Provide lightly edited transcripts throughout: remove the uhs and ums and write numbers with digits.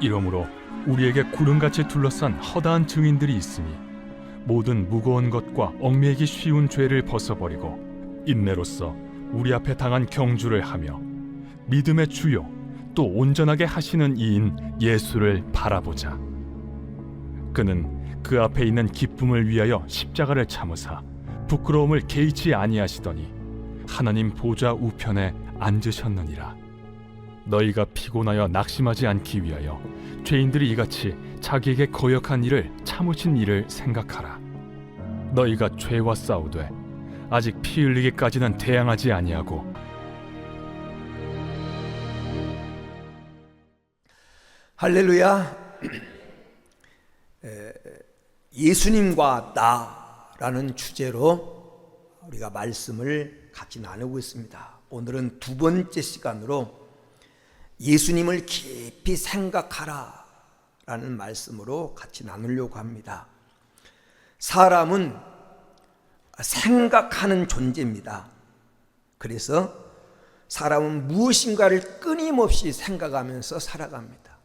이러므로 우리에게 구름같이 둘러싼 허다한 증인들이 있으니 모든 무거운 것과 얽매이기 쉬운 죄를 벗어버리고 인내로써 우리 앞에 당한 경주를 하며 믿음의 주요 또 온전하게 하시는 이인 예수를 바라보자. 그는 그 앞에 있는 기쁨을 위하여 십자가를 참으사 부끄러움을 개의치 아니하시더니 하나님 보좌 우편에 앉으셨느니라. 너희가 피곤하여 낙심하지 않기 위하여 죄인들이 이같이 자기에게 거역한 일을 참으신 일을 생각하라. 너희가 죄와 싸우되 아직 피 흘리기까지는 대항하지 아니하고 할렐루야. 예수님과 나라는 주제로 우리가 말씀을 같이 나누고 있습니다. 오늘은 두 번째 시간으로 예수님을 깊이 생각하라 라는 말씀으로 같이 나누려고 합니다. 사람은 생각하는 존재입니다. 그래서 사람은 무엇인가를 끊임없이 생각하면서 살아갑니다.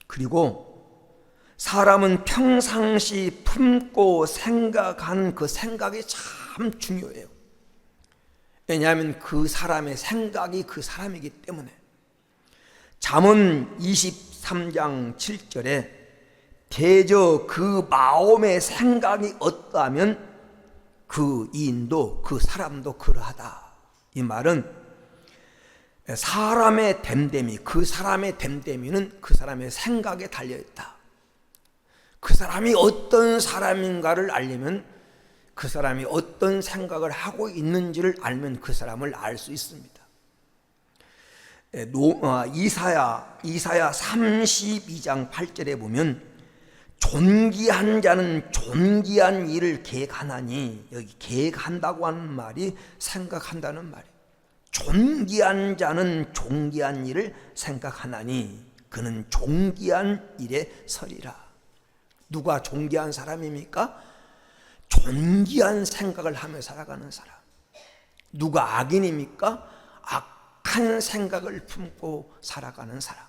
그리고 사람은 평상시 품고 생각한 그 생각이 참 중요해요. 왜냐하면 그 사람의 생각이 그 사람이기 때문에. 잠언 23장 7절에 대저 그 마음의 생각이 어떠하면 그 이인도 그 사람도 그러하다. 이 말은 사람의 됨됨이, 그 사람의 됨됨이는 그 사람의 생각에 달려있다. 그 사람이 어떤 사람인가를 알려면 그 사람이 어떤 생각을 하고 있는지를 알면 그 사람을 알 수 있습니다. 이사야 32장 8절에 보면 존귀한 자는 존귀한 일을 계획하나니, 여기 계획한다고 하는 말이 생각한다는 말이에요. 존귀한 자는 존귀한 일을 생각하나니 그는 존귀한 일에 서리라. 누가 존귀한 사람입니까? 존귀한 생각을 하며 살아가는 사람. 누가 악인입니까? 악한 생각을 품고 살아가는 사람.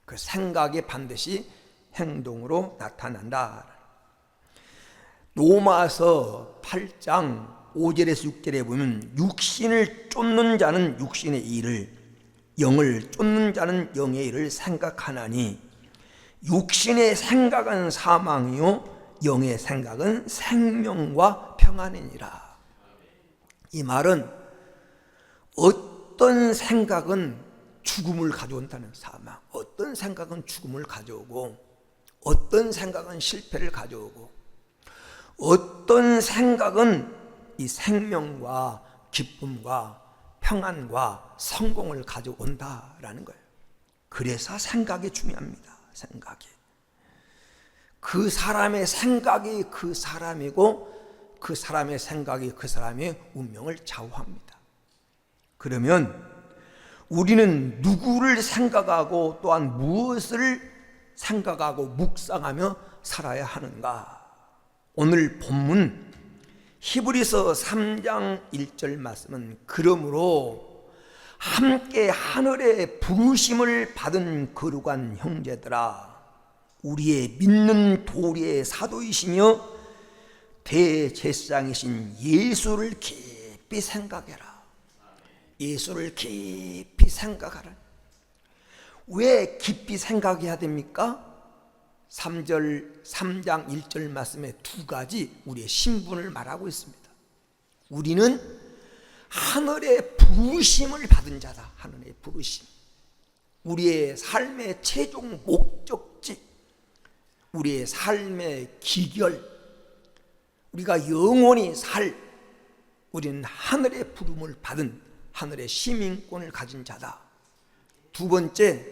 그 생각이 반드시 행동으로 나타난다. 로마서 8장 5절에서 6절에 보면 육신을 쫓는 자는 육신의 일을, 영을 쫓는 자는 영의 일을 생각하나니 육신의 생각은 사망이요 영의 생각은 생명과 평안이니라. 이 말은 어떤 생각은 죽음을 가져온다는 사망, 어떤 생각은 죽음을 가져오고 어떤 생각은 실패를 가져오고 어떤 생각은 이 생명과 기쁨과 평안과 성공을 가져온다라는 거예요. 그래서 생각이 중요합니다. 생각이. 그 사람의 생각이 그 사람이고 그 사람의 생각이 그 사람의 운명을 좌우합니다. 그러면 우리는 누구를 생각하고 또한 무엇을 생각하고 묵상하며 살아야 하는가? 오늘 본문 히브리서 3장 1절 말씀은 그러므로 함께 하늘의 부르심을 받은 거룩한 형제들아, 우리의 믿는 도리의 사도이시며 대제사장이신 예수를 깊이 생각해라. 예수를 깊이 생각하라. 왜 깊이 생각해야 됩니까? 3장 1절 말씀에 두 가지 우리의 신분을 말하고 있습니다. 우리는 하늘의 부르심을 받은 자다. 하늘의 부르심. 우리의 삶의 최종 목적지, 우리의 삶의 기결, 우리가 영원히 살, 우리는 하늘의 부름을 받은 하늘의 시민권을 가진 자다. 두 번째,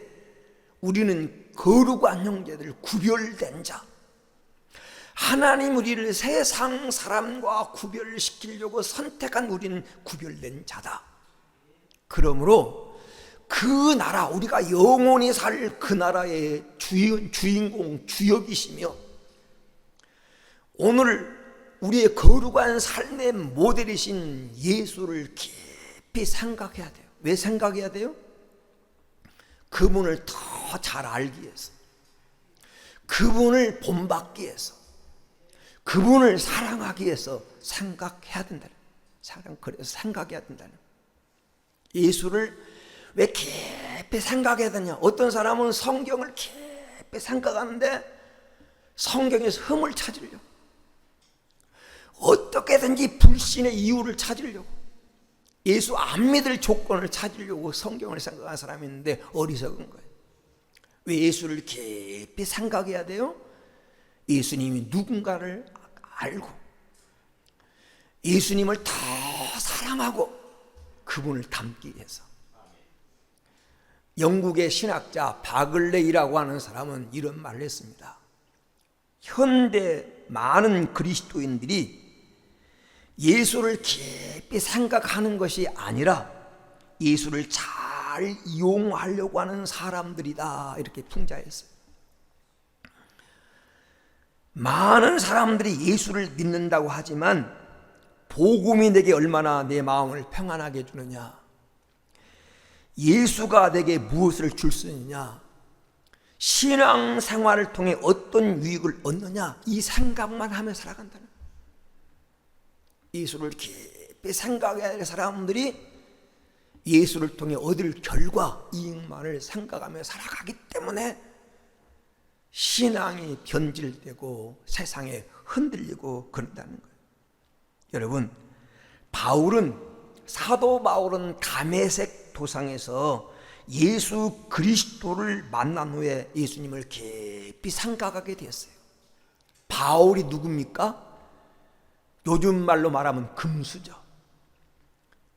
우리는 거룩한 형제들, 구별된 자. 하나님 우리를 세상 사람과 구별시키려고 선택한 우리는 구별된 자다. 그러므로 그 나라, 우리가 영원히 살 그 나라의 주인공, 주역이시며 오늘 우리의 거룩한 삶의 모델이신 예수를 깊이 생각해야 돼요. 왜 생각해야 돼요? 그분을 더 잘 알기 위해서. 그분을 본받기 위해서, 그분을 사랑하기 위해서 생각해야 된다는, 그래서 생각해야 된다는. 예수를 왜 깊이 생각해야 되냐? 어떤 사람은 성경을 깊이 생각하는데 성경에서 흠을 찾으려고, 어떻게든지 불신의 이유를 찾으려고, 예수 안 믿을 조건을 찾으려고 성경을 생각하는 사람이 있는데 어리석은 거예요. 왜 예수를 깊이 생각해야 돼요? 예수님이 누군가를 알고 예수님을 더 사랑하고 그분을 닮기 위해서. 영국의 신학자 바글레이라고 하는 사람은 이런 말을 했습니다. 현대 많은 그리스도인들이 예수를 깊이 생각하는 것이 아니라 예수를 잘 이용하려고 하는 사람들이다, 이렇게 풍자했어요. 많은 사람들이 예수를 믿는다고 하지만 복음이 내게 얼마나 내 마음을 평안하게 해주느냐, 예수가 내게 무엇을 줄 수 있느냐, 신앙생활을 통해 어떤 유익을 얻느냐, 이 생각만 하며 살아간다는 거예요. 예수를 깊이 생각해야 할 사람들이 예수를 통해 얻을 결과, 이익만을 생각하며 살아가기 때문에 신앙이 변질되고 세상에 흔들리고 그런다는 거예요. 여러분, 사도 바울은 다메섹 도상에서 예수 그리스도를 만난 후에 예수님을 깊이 생각하게 되었어요. 바울이 누굽니까? 요즘 말로 말하면 금수저.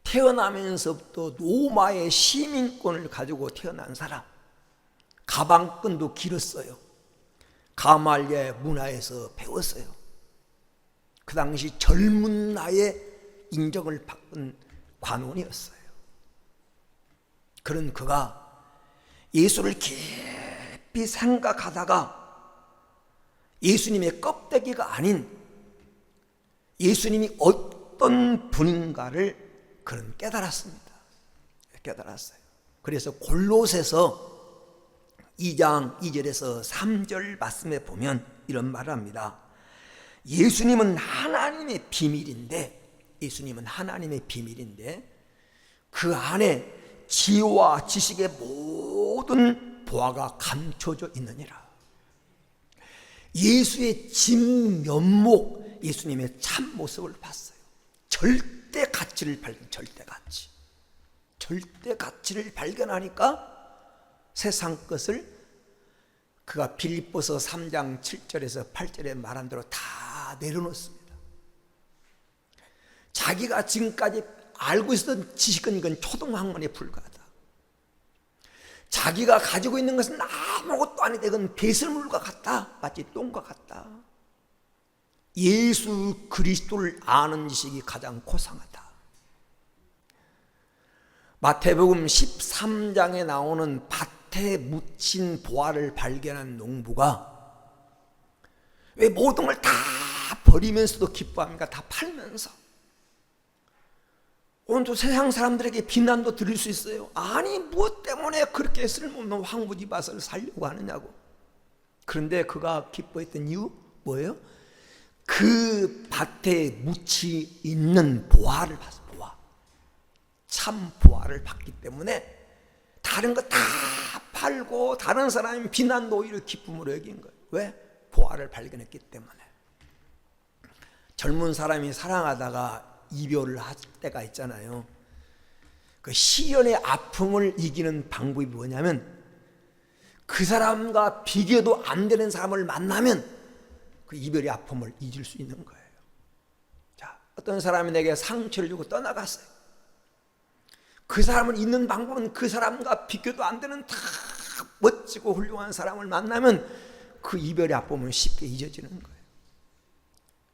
태어나면서부터 로마의 시민권을 가지고 태어난 사람. 가방끈도 길었어요. 가말리아 문화에서 배웠어요. 그 당시 젊은 나이에 인정을 받은 관원이었어요. 그런 그가 예수를 깊이 생각하다가 예수님의 껍데기가 아닌 예수님이 어떤 분인가를 그는 깨달았습니다. 깨달았어요. 그래서 골로새서 2장 2절에서 3절 말씀에 보면 이런 말을 합니다. 예수님은 하나님의 비밀인데, 예수님은 하나님의 비밀인데 그 안에 지혜와 지식의 모든 보화가 감춰져 있느니라. 예수의 진면목, 예수님의 참모습을 봤어요. 절대 가치를 발견, 절대 가치를 발견하니까 세상 것을 그가 빌립보서 3장 7절에서 8절에 말한 대로 다 내려놓습니다. 자기가 지금까지 알고 있었던 지식은 이건 초등학문에 불과하다. 자기가 가지고 있는 것은 아무것도 아니다. 이건 배설물과 같다. 마치 똥과 같다. 예수 그리스도를 아는 지식이 가장 고상하다. 마태복음 13장에 나오는 밭에 묻힌 보화를 발견한 농부가 왜 모든 걸 다 버리면서도 기뻐합니까? 다 팔면서. 오늘도 세상 사람들에게 비난도 들을 수 있어요. 아니, 무엇 때문에 그렇게 쓸모없는 황무지밭을 살려고 하느냐고. 그런데 그가 기뻐했던 이유 뭐예요? 그 밭에 묻히 있는 보화를 봤어요. 보화. 참 보화를 봤기 때문에 다른 거 다 팔고 다른 사람이 비난도 오히려 기쁨으로 여긴 거예요. 왜? 보화를 발견했기 때문에. 젊은 사람이 사랑하다가 이별을 할 때가 있잖아요. 그 시련의 아픔을 이기는 방법이 뭐냐면 그 사람과 비교도 안 되는 사람을 만나면 그 이별의 아픔을 잊을 수 있는 거예요. 자, 어떤 사람이 내게 상처를 주고 떠나갔어요. 그 사람을 잊는 방법은 그 사람과 비교도 안 되는 다 멋지고 훌륭한 사람을 만나면 그 이별의 아픔은 쉽게 잊어지는 거예요.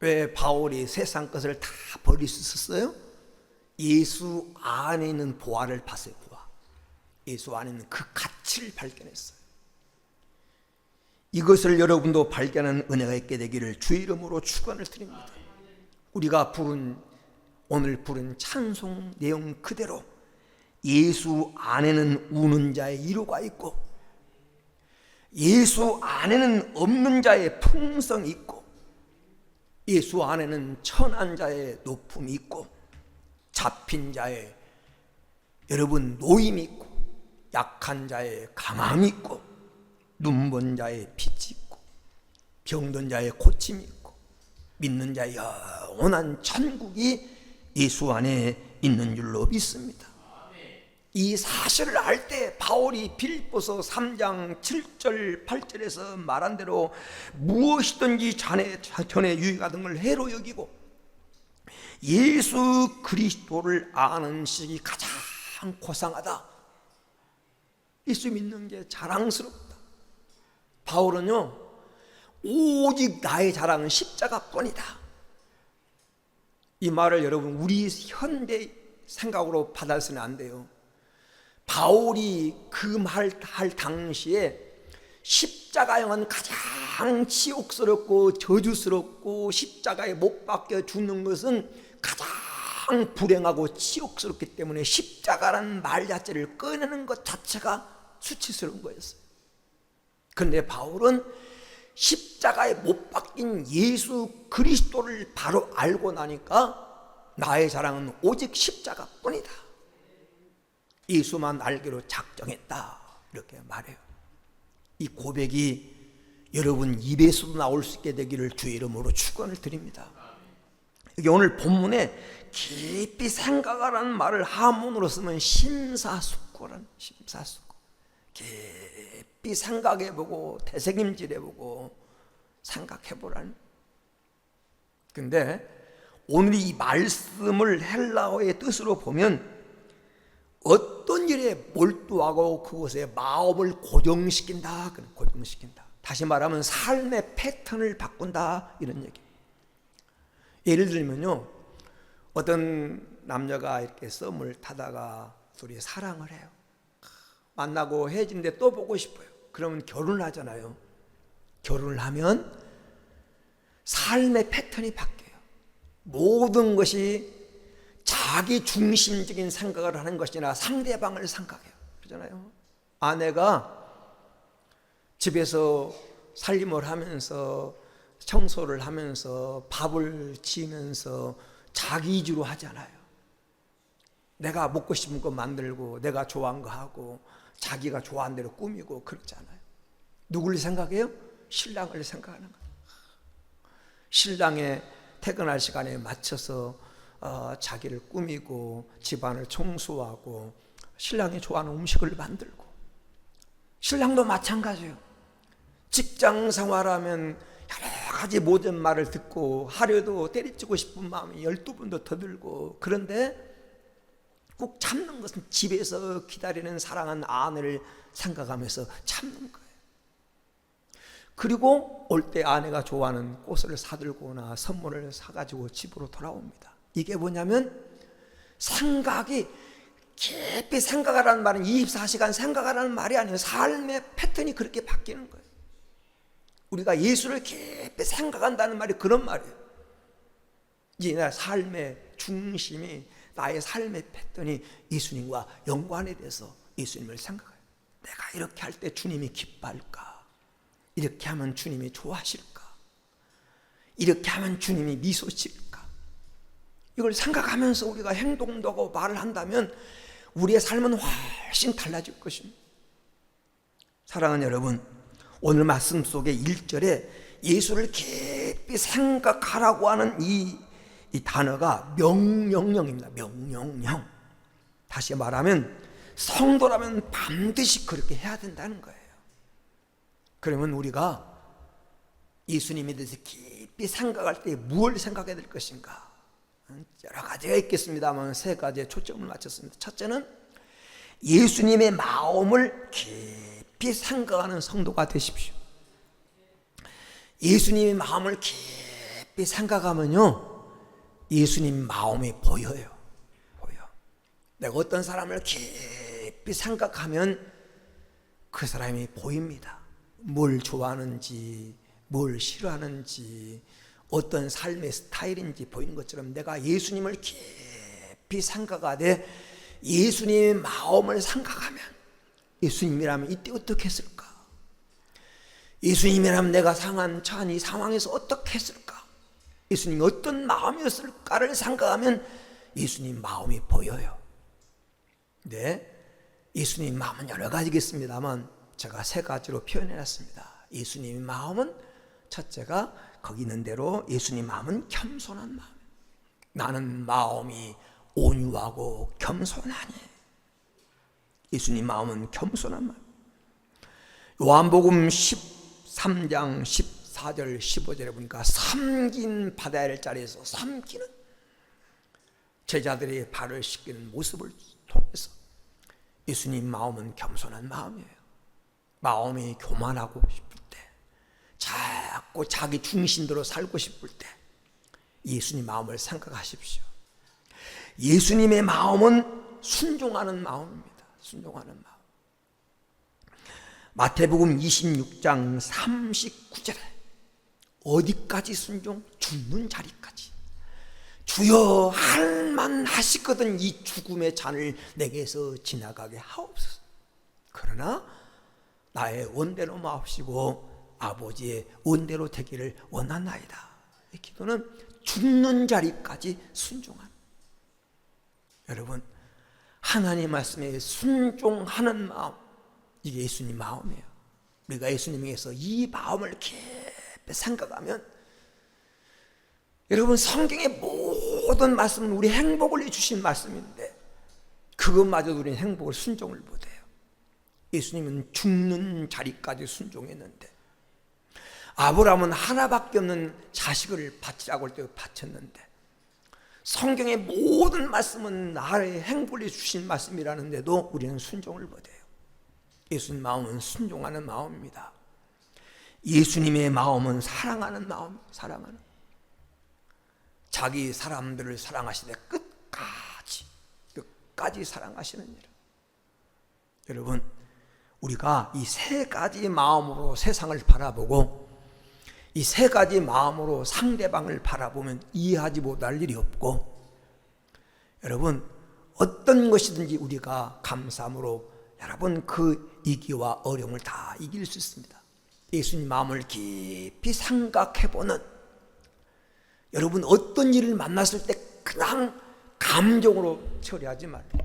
왜 바울이 세상 것을 다 버릴 수 있었어요? 예수 안에 있는 보화를 봤어요. 보화. 예수 안에 있는 그 가치를 발견했어요. 이것을 여러분도 발견하는 은혜가 있게 되기를 주의 이름으로 축원을 드립니다. 우리가 오늘 부른 찬송 내용 그대로 예수 안에는 우는 자의 위로가 있고 예수 안에는 없는 자의 풍성이 있고 예수 안에는 천한 자의 높음이 있고 잡힌 자의 여러분 노임이 있고 약한 자의 강함이 있고 눈먼 자의 빛이 있고 병든 자의 고침이 있고 믿는 자의 영원한 천국이 예수 안에 있는 줄로 믿습니다. 이 사실을 알 때 바울이 빌립보서 3장 7절 8절에서 말한 대로 무엇이든지 전에 유익하던 걸 해로 여기고 예수 그리스도를 아는 식이 가장 고상하다. 예수 믿는 게 자랑스럽다. 바울은요, 오직 나의 자랑은 십자가뿐이다. 이 말을 여러분 우리 현대 생각으로 받아서는 안 돼요. 바울이 그 말 할 당시에 십자가형은 가장 치욕스럽고 저주스럽고 십자가에 못 박혀 죽는 것은 가장 불행하고 치욕스럽기 때문에 십자가라는 말 자체를 꺼내는 것 자체가 수치스러운 거였어요. 그런데 바울은 십자가에 못 박힌 예수 그리스도를 바로 알고 나니까 나의 자랑은 오직 십자가뿐이다. 예수만 알기로 작정했다. 이렇게 말해요. 이 고백이 여러분 입에서도 나올 수 있게 되기를 주의 이름으로 축원을 드립니다. 여기 오늘 본문에 깊이 생각하라는 말을 한문으로 쓰면 심사숙고라는 심사숙고. 깊이 생각해보고 되새김질해보고 생각해보라는. 근데 오늘 이 말씀을 헬라어의 뜻으로 보면 어떤 일에 몰두하고 그것에 마음을 고정시킨다. 고정시킨다. 다시 말하면 삶의 패턴을 바꾼다. 이런 얘기. 예를 들면요, 어떤 남녀가 이렇게 썸을 타다가 둘이 사랑을 해요. 만나고 헤어지는데 또 보고 싶어요. 그러면 결혼을 하잖아요. 결혼을 하면 삶의 패턴이 바뀌어요. 모든 것이 자기 중심적인 생각을 하는 것이 아니라 상대방을 생각해요. 그러잖아요. 아내가 집에서 살림을 하면서 청소를 하면서 밥을 지으면서 자기 위주로 하잖아요. 내가 먹고 싶은 거 만들고 내가 좋아하는 거 하고 자기가 좋아하는 대로 꾸미고 그렇잖아요. 누구를 생각해요? 신랑을 생각하는 거예요. 신랑의 퇴근할 시간에 맞춰서 자기를 꾸미고 집안을 청소하고 신랑이 좋아하는 음식을 만들고, 신랑도 마찬가지예요. 직장 생활하면 여러 가지 모든 말을 듣고 하루에도 때려치고 싶은 마음이 12번도 더 들고, 그런데 꼭 참는 것은 집에서 기다리는 사랑하는 아내를 생각하면서 참는 거예요. 그리고 올 때 아내가 좋아하는 꽃을 사들고 오나 선물을 사가지고 집으로 돌아옵니다. 이게 뭐냐면 생각이 깊이 생각하라는 말은 24시간 생각하라는 말이 아니에요. 삶의 패턴이 그렇게 바뀌는 거예요. 우리가 예수를 깊이 생각한다는 말이 그런 말이에요. 이제 내 삶의 중심이, 나의 삶의 패턴이 예수님과 연관이 돼서 예수님을 생각해요. 내가 이렇게 할 때 주님이 기뻐할까? 이렇게 하면 주님이 좋아하실까? 이렇게 하면 주님이 미소 지을까? 이걸 생각하면서 우리가 행동도 하고 말을 한다면 우리의 삶은 훨씬 달라질 것입니다. 사랑하는 여러분, 오늘 말씀 속의 1절에 예수를 깊이 생각하라고 하는 이 단어가 명령형입니다. 명령형. 다시 말하면 성도라면 반드시 그렇게 해야 된다는 거예요. 그러면 우리가 예수님에 대해서 깊이 생각할 때 무엇을 생각해야 될 것인가? 여러 가지가 있겠습니다만 3가지에 초점을 맞췄습니다. 첫째는 예수님의 마음을 깊이 생각하는 성도가 되십시오. 예수님의 마음을 깊이 생각하면요, 예수님 마음이 보여요. 보여. 내가 어떤 사람을 깊이 생각하면 그 사람이 보입니다. 뭘 좋아하는지, 뭘 싫어하는지, 어떤 삶의 스타일인지 보이는 것처럼 내가 예수님을 깊이 생각하되 예수님의 마음을 생각하면, 예수님이라면 이때 어떻게 했을까? 예수님이라면 내가 상한 처한 이 상황에서 어떻게 했을까? 예수님이 어떤 마음이었을까를 생각하면 예수님 마음이 보여요. 네, 예수님 마음은 여러 가지겠습니다만 제가 세 가지로 표현해놨습니다. 예수님의 마음은 첫째가 거기 있는 대로 예수님 마음은 겸손한 마음. 나는 마음이 온유하고 겸손하니. 예수님 마음은 겸손한 마음. 요한복음 13장 14절 15절에 보니까 삼긴 받아야 할 자리에서 삼키는 제자들의 발을 씻기는 모습을 통해서 예수님 마음은 겸손한 마음이에요. 마음이 교만하고 싶을 때, 자꾸 자기 중심대로 살고 싶을 때 예수님 마음을 생각하십시오. 예수님의 마음은 순종하는 마음입니다. 순종하는 마음. 마태복음 26장 39절에 어디까지 순종? 죽는 자리까지. 주여 할만하시거든 이 죽음의 잔을 내게서 지나가게 하옵소서. 그러나 나의 원대로 마옵시고 아버지의 원대로 되기를 원하나이다. 이 기도는 죽는 자리까지 순종하는. 여러분, 하나님 말씀에 순종하는 마음, 이게 예수님 마음이에요. 우리가 예수님에게서 이 마음을 깊이 생각하면, 여러분, 성경의 모든 말씀은 우리 행복을 주신 말씀인데 그것마저도 우리는 행복을 순종을 못해요. 예수님은 죽는 자리까지 순종했는데, 아브라함은 하나밖에 없는 자식을 바치라고 할 때 바쳤는데, 성경의 모든 말씀은 나의 행복을 주신 말씀이라는데도 우리는 순종을 못해요. 예수님 마음은 순종하는 마음입니다. 예수님의 마음은 사랑하는 마음, 사랑하는. 자기 사람들을 사랑하시되 끝까지 사랑하시느니라. 여러분, 우리가 이 세 가지 마음으로 세상을 바라보고 이 세 가지 마음으로 상대방을 바라보면 이해하지 못할 일이 없고, 여러분, 어떤 것이든지 우리가 감사함으로 여러분 그 위기와 어려움을 다 이길 수 있습니다. 예수님 마음을 깊이 생각해보는, 여러분 어떤 일을 만났을 때 그냥 감정으로 처리하지 말고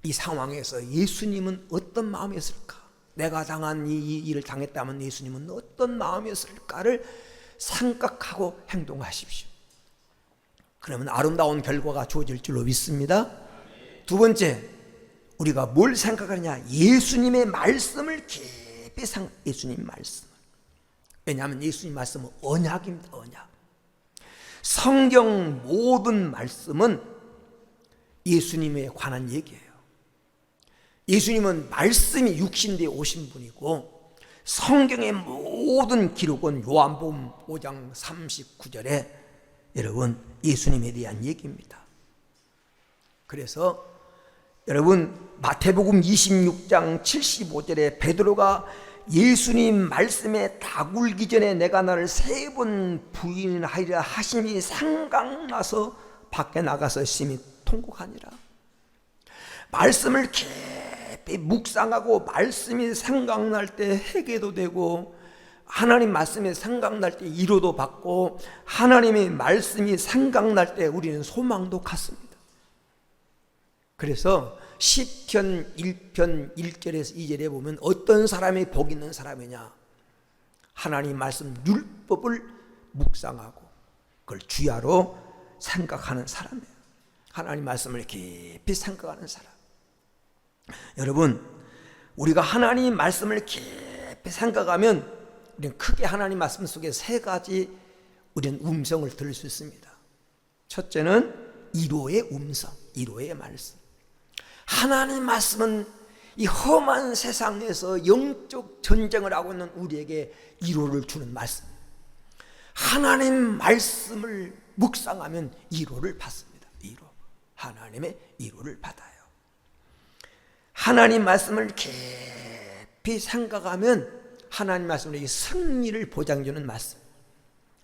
이 상황에서 예수님은 어떤 마음이었을까? 내가 당한 이 일을 당했다면 예수님은 어떤 마음이었을까를 생각하고 행동하십시오. 그러면 아름다운 결과가 주어질 줄로 믿습니다. 두 번째, 우리가 뭘 생각하느냐? 예수님의 말씀을 깊이 생각. 예수님 말씀. 왜냐하면 예수님 말씀은 언약입니다. 언약. 성경 모든 말씀은 예수님에 관한 얘기예요. 예수님은 말씀이 육신되어 오신 분이고, 성경의 모든 기록은 요한복음 5장 39절에 여러분 예수님에 대한 얘기입니다. 그래서 여러분 마태복음 26장 75절에 베드로가 예수님 말씀에 다굴기 전에 내가 나를 3번 부인하리라 하심이 생각나서 밖에 나가서 심히 통곡하니라. 말씀을 깊이 묵상하고 말씀이 생각날 때 회개도 되고, 하나님 말씀이 생각날 때 위로도 받고, 하나님의 말씀이 생각날 때 우리는 소망도 갖습니다. 그래서 시편 1편 1절에서 2절에 보면 어떤 사람이 복 있는 사람이냐? 하나님 말씀 율법을 묵상하고 그걸 주야로 생각하는 사람이에요. 하나님 말씀을 깊이 생각하는 사람. 여러분, 우리가 하나님 말씀을 깊이 생각하면 우리는 크게 하나님 말씀 속에 세 가지 우리는 음성을 들을 수 있습니다. 첫째는 위로의 음성, 위로의 말씀. 하나님 말씀은 이 험한 세상에서 영적 전쟁을 하고 있는 우리에게 위로를 주는 말씀. 하나님 말씀을 묵상하면 위로를 받습니다. 위로. 하나님의 위로를 받아요. 하나님 말씀을 깊이 생각하면 하나님 말씀은 우리에게 승리를 보장주는 말씀.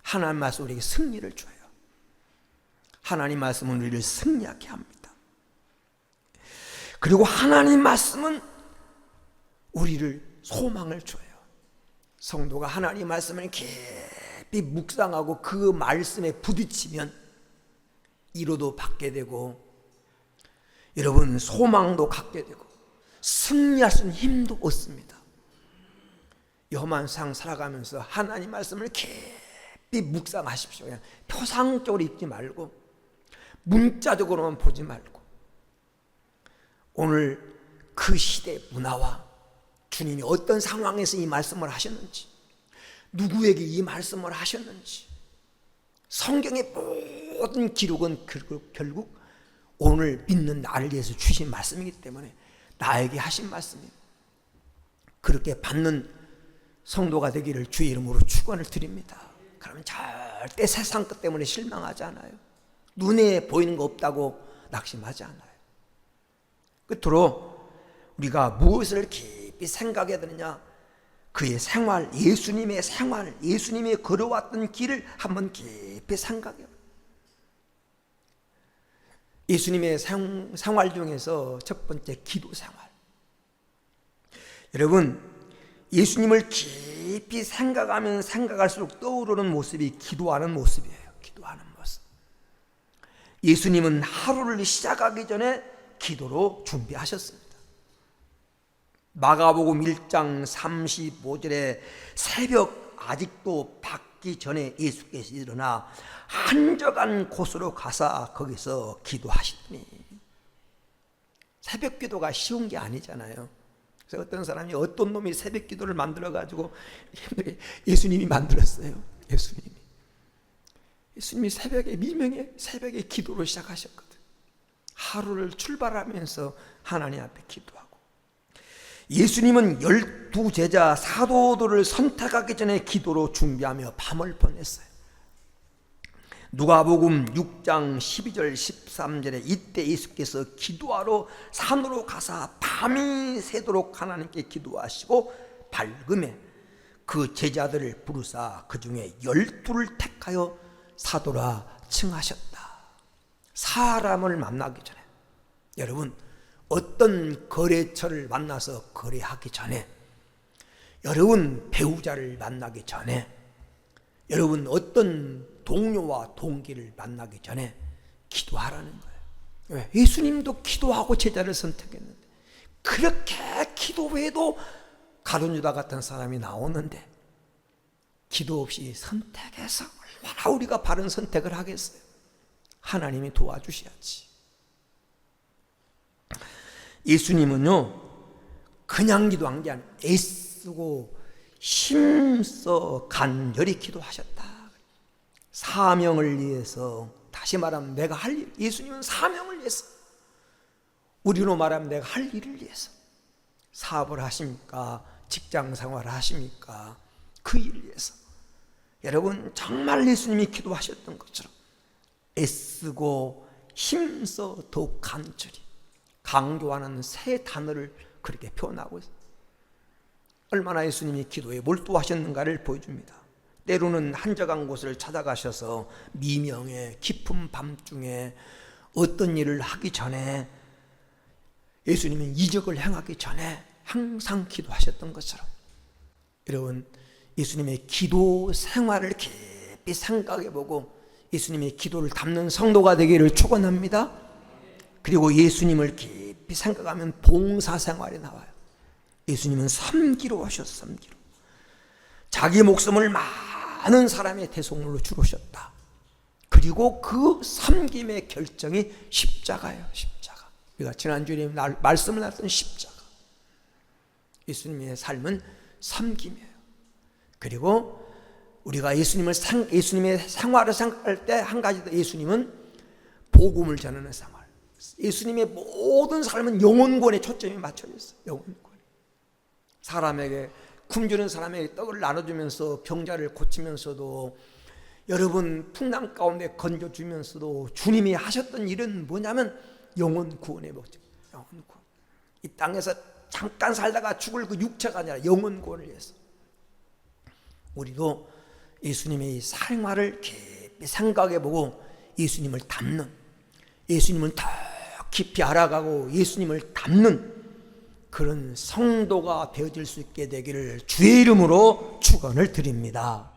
하나님 말씀은 우리에게 승리를 줘요. 하나님 말씀은 우리를 승리하게 합니다. 그리고 하나님 말씀은 우리를 소망을 줘요. 성도가 하나님 말씀을 깊이 묵상하고 그 말씀에 부딪히면 위로도 받게 되고, 여러분 소망도 갖게 되고, 승리할 수 있는 힘도 얻습니다. 험한 세상 살아가면서 하나님 말씀을 깊이 묵상하십시오. 그냥 표상적으로 읽지 말고, 문자적으로만 보지 말고, 오늘 그 시대의 문화와 주님이 어떤 상황에서 이 말씀을 하셨는지, 누구에게 이 말씀을 하셨는지, 성경의 모든 기록은 결국 오늘 믿는 나를 위해서 주신 말씀이기 때문에 나에게 하신 말씀입니다. 그렇게 받는 성도가 되기를 주의 이름으로 축원을 드립니다. 그러면 절대 세상 것 때문에 실망하지 않아요. 눈에 보이는 거 없다고 낙심하지 않아요. 끝으로 우리가 무엇을 깊이 생각해야 되느냐, 그의 생활, 예수님의 생활, 예수님이 걸어왔던 길을 한번 깊이 생각해요. 예수님의 생활 중에서 첫 번째, 기도 생활. 여러분, 예수님을 깊이 생각하면 생각할수록 떠오르는 모습이 기도하는 모습이에요. 기도하는 모습. 예수님은 하루를 시작하기 전에 기도로 준비하셨습니다. 마가복음 1장 35절에 새벽 아직도 밝기 전에 예수께서 일어나 한적한 곳으로 가사 거기서 기도하시더니. 새벽 기도가 쉬운 게 아니잖아요. 그래서 어떤 사람이, 어떤 놈이 새벽 기도를 만들어 가지고, 예수님이 만들었어요. 예수님이 새벽에, 미명에 새벽에 기도로 시작하셨거든. 하루를 출발하면서 하나님 앞에 기도하고. 예수님은 12제자 사도들을 선택하기 전에 기도로 준비하며 밤을 보냈어요. 누가복음 6장 12절 13절에 이때 예수께서 기도하러 산으로 가사 밤이 새도록 하나님께 기도하시고 밝음에 그 제자들을 부르사 그 중에 12를 택하여 사도라 칭하셨다. 사람을 만나기 전에, 여러분 어떤 거래처를 만나서 거래하기 전에, 여러분 배우자를 만나기 전에, 여러분 어떤 동료와 동기를 만나기 전에 기도하라는 거예요. 왜? 예수님도 기도하고 제자를 선택했는데, 그렇게 기도해도 가룟 유다 같은 사람이 나오는데 기도 없이 선택해서 얼마나 우리가 바른 선택을 하겠어요. 하나님이 도와주셔야지. 예수님은요 그냥 기도한 게 아니라 애쓰고 힘써 간절히 기도하셨다. 사명을 위해서, 다시 말하면 내가 할 일, 예수님은 사명을 위해서, 우리로 말하면 내가 할 일을 위해서 사업을 하십니까? 직장 생활을 하십니까? 그 일을 위해서. 여러분 정말 예수님이 기도하셨던 것처럼 애쓰고 힘써 더욱 간절히, 강조하는 세 단어를 그렇게 표현하고 있어요. 얼마나 예수님이 기도에 몰두하셨는가를 보여줍니다. 때로는 한적한 곳을 찾아가셔서 미명에 깊은 밤중에 어떤 일을 하기 전에, 예수님은 이적을 행하기 전에 항상 기도하셨던 것처럼, 여러분 예수님의 기도 생활을 깊이 생각해보고 예수님의 기도를 담는 성도가 되기를 축원합니다. 그리고 예수님을 깊이 생각하면 봉사생활이 나와요. 예수님은 섬기로 하셨어. 섬기로. 자기 목숨을 많은 사람의 대속물로 주르셨다. 그리고 그 섬김의 결정이 십자가예요. 십자가. 우리가 지난주에 말씀을 나눴던 십자가. 예수님의 삶은 섬김이에요. 그리고 우리가 예수님의 생활을 생각할 때 한 가지 더, 예수님은 복음을 전하는 생활. 예수님의 모든 삶은 영혼권에 초점이 맞춰져 있어요. 영혼권. 사람에게, 굶주린 사람에게 떡을 나눠주면서 병자를 고치면서도, 여러분 풍랑 가운데 건져주면서도 주님이 하셨던 일은 뭐냐면 영혼 구원의 목적. 영혼 구원. 이 땅에서 잠깐 살다가 죽을 그 육체가 아니라 영혼 구원을 위해서. 우리도 예수님의 생활을 깊이 생각해보고 예수님을 닮는, 예수님을 더 깊이 알아가고 예수님을 닮는 그런 성도가 되어질 수 있게 되기를 주의 이름으로 축원합니다. 축원을 드립니다.